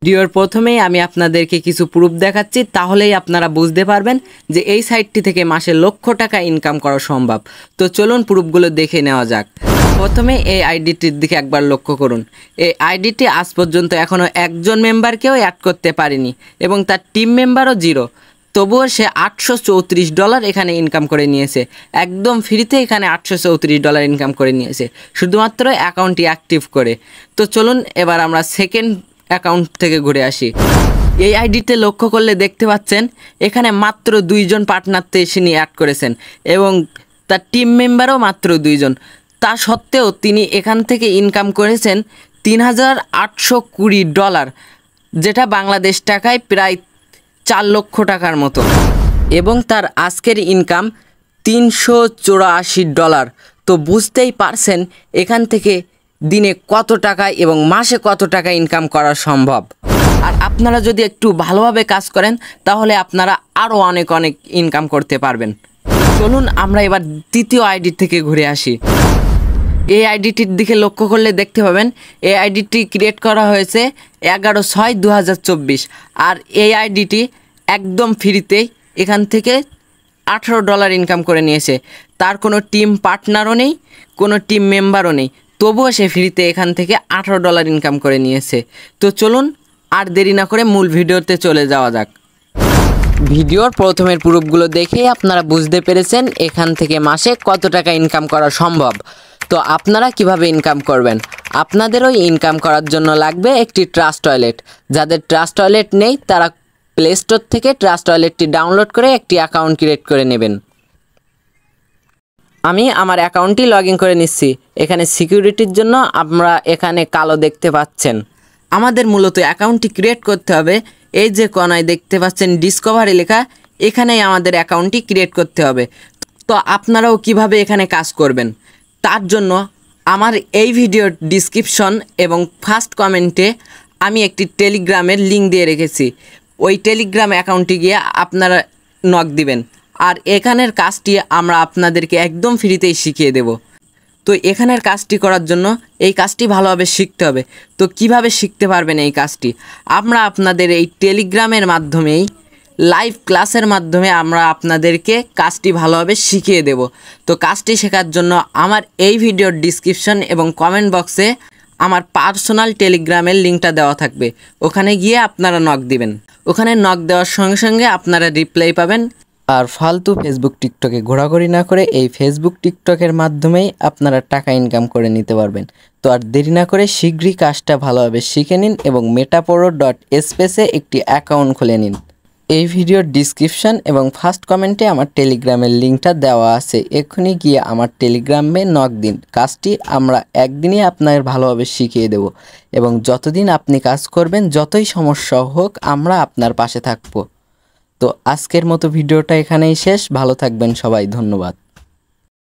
ভিডিওর প্রথমেই আমি আপনাদেরকে কিছু প্রুফ দেখাচ্ছি, তাহলেই আপনারা বুঝতে পারবেন যে এই সাইটটি থেকে মাসে লক্ষ টাকা ইনকাম করা সম্ভব। তো চলুন প্রুফগুলো দেখে নেওয়া যাক। প্রথমে এই আইডিটির দিকে একবার লক্ষ্য করুন। এই আইডিটি আজ পর্যন্ত এখনও একজন মেম্বারকেও অ্যাড করতে পারেনি এবং তার টিম মেম্বারও 0। তবুও সে $834 এখানে ইনকাম করে নিয়েছে। একদম ফ্রিতে এখানে $834 ইনকাম করে নিয়েছে, শুধুমাত্র অ্যাকাউন্টটি অ্যাক্টিভ করে। তো চলুন এবার আমরা সেকেন্ড অ্যাকাউন্ট থেকে ঘুরে আসি। এই আইডিতে লক্ষ্য করলে দেখতে পাচ্ছেন এখানে মাত্র 2 জন পার্টনারতে তিনি অ্যাড করেছেন এবং তার টিম মেম্বারও মাত্র 2 জন। তা সত্ত্বেও তিনি এখান থেকে ইনকাম করেছেন $3820, যেটা বাংলাদেশ টাকায় প্রায় 4 লক্ষ টাকার মতো, এবং তার আজকের ইনকাম $384। তো বুঝতেই পারছেন এখান থেকে দিনে কত টাকা এবং মাসে কত টাকা ইনকাম করা সম্ভব। আর আপনারা যদি একটু ভালোভাবে কাজ করেন তাহলে আপনারা আরও অনেক ইনকাম করতে পারবেন। চলুন আমরা এবার তৃতীয় আইডি থেকে ঘুরে আসি। এই আইডিটির দিকে লক্ষ্য করলে দেখতে পাবেন এই আইডিটি ক্রিয়েট করা হয়েছে 11/6/2024, আর এই আইডিটি একদম ফ্রিতেই এখান থেকে $18 ইনকাম করে নিয়েছে। তার কোনো টিম পার্টনারও নেই, কোনো টিম মেম্বারও নেই, তবুও সে ফ্রিতে এখান থেকে $18 ইনকাম করে নিয়েছে। তো চলুন আর দেরি না করে মূল ভিডিওতে চলে যাওয়া যাক। ভিডিওর প্রথমের প্রুফগুলো দেখেই আপনারা বুঝতে পেরেছেন এখান থেকে মাসে কত টাকা ইনকাম করা সম্ভব। তো আপনারা কিভাবে ইনকাম করবেন? আপনাদেরও ইনকাম করার জন্য লাগবে একটি ট্রাস্ট ওয়ালেট। যাদের ট্রাস্ট ওয়ালেট নেই তারা প্লে স্টোর থেকে ট্রাস্ট ওয়ালেটটি ডাউনলোড করে একটি অ্যাকাউন্ট ক্রিয়েট করে নেবেন। আমি আমার অ্যাকাউন্টটি লগ ইন করে নিচ্ছি। এখানে সিকিউরিটির জন্য আমরা এখানে কালো দেখতে পাচ্ছেন। আমাদের মূলত অ্যাকাউন্টটি ক্রিয়েট করতে হবে। এই যে কোনায় দেখতে পাচ্ছেন ডিসকভারি লেখা, এখানেই আমাদের অ্যাকাউন্টটি ক্রিয়েট করতে হবে। তো আপনারাও কিভাবে এখানে কাজ করবেন তার জন্য আমার এই ভিডিওর ডিসক্রিপশন এবং ফার্স্ট কমেন্টে আমি একটি টেলিগ্রামের লিঙ্ক দিয়ে রেখেছি। ওই টেলিগ্রাম অ্যাকাউন্টে গিয়ে আপনারা নক দিবেন, আর এখানের কাজটি আমরা আপনাদেরকে একদম ফ্রিতেই শিখিয়ে দেব। তো এখানের কাজটি করার জন্য এই কাজটি ভালোভাবে শিখতে হবে। তো কিভাবে শিখতে পারবেন এই কাজটি? আমরা আপনাদের এই টেলিগ্রামের মাধ্যমেই লাইভ ক্লাসের মাধ্যমে আমরা আপনাদেরকে কাজটি ভালোভাবে শিখিয়ে দেব। তো কাজটি শেখার জন্য আমার এই ভিডিওর ডিসক্রিপশন এবং কমেন্ট বক্সে আমার পার্সোনাল টেলিগ্রামের লিঙ্কটা দেওয়া থাকবে। ওখানে গিয়ে আপনারা নক দিবেন। ওখানে নক দেওয়ার সঙ্গে সঙ্গে আপনারা রিপ্লাই পাবেন। আর ফালতু ফেসবুক টিকটকে ঘোরাঘুরি না করে এই ফেসবুক টিকটকের মাধ্যমেই আপনারা টাকা ইনকাম করে নিতে পারবেন। তো আর দেরি না করে শীঘ্রই কাজটা ভালোভাবে শিখে নিন এবং metaporo.space একটি অ্যাকাউন্ট খুলে নিন। এই ভিডিওর ডিসক্রিপশন এবং ফার্স্ট কমেন্টে আমার টেলিগ্রামের লিঙ্কটা দেওয়া আছে। এক্ষুনি গিয়ে আমার টেলিগ্রামে নক দিন। কাজটি আমরা একদিনই আপনার ভালোভাবে শিখিয়ে দেব এবং যতদিন আপনি কাজ করবেন, যতই সমস্যা হোক, আমরা আপনার পাশে থাকব। তো আজকের মতো ভিডিওটা এখানেই শেষ। ভালো থাকবেন সবাই, ধন্যবাদ।